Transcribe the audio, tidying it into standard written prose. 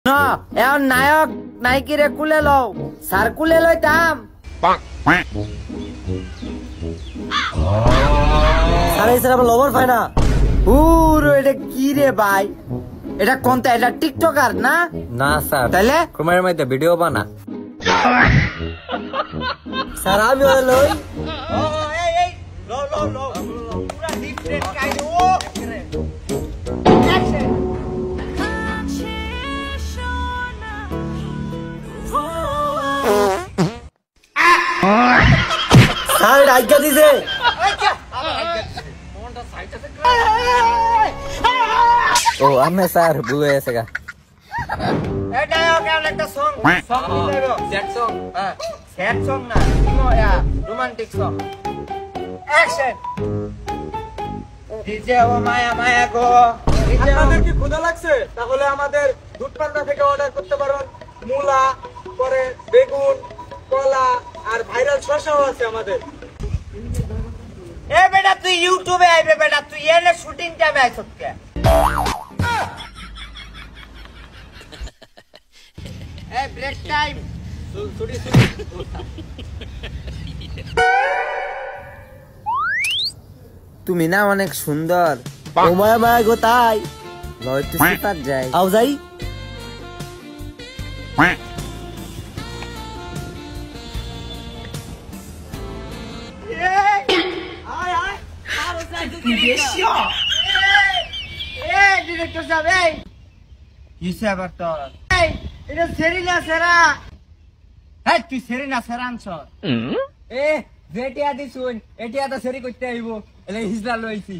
না এখন নায়ক নায়িকিরে কুলে লও স্যার কুলে লইতাম আরে স্যার আমার লভার পায় না পুরো এটা কি রে ভাই এটা কোনটা এটা টিকটকার না না স্যার তাহলে ক্রোমের মধ্যে ভিডিও বানা স্যার আমি লই এই লো পুরা ডিফারেন্ট কাইন্ড ও অ্যাকশন স্যার আজ্ঞা দিছে ও আমি স্যার ভুল হয়ে গেছে গা এটা কেমন একটা সং দিলেরো স্যাড সং হ্যাঁ স্যাড সং না রোমান্টিক সং অ্যাকশন ডিজে ও মায়া মায়া গো আপনাদের কি ক্ষুধা লাগছে তাহলে আমাদের দুধ পান্না থেকে অর্ডার করতে পারেন মূলা পরে বেগুন কলা আর ভাইরাল শসাও আছে আমাদের এ বেটা তুই ইউটিউবে আইবে বেটা তুই এনে শুটিং টাইমে আইছস কে এ ব্রেক টাইম তুমি না অনেক সুন্দর ও মায়া মায়া গো তাই নয়তো সিপাত যাই আও যাই ডিরেক্টর সাহেব এই কিসে আবার তোর এই এটা সেরিনা সেরা হ্যাঁ তুই সেরিনা সেরা আনছ এ যেটিয়া দি শুন এটিয়া তো সেরি করতে আইবো এলে হিজলা লইছি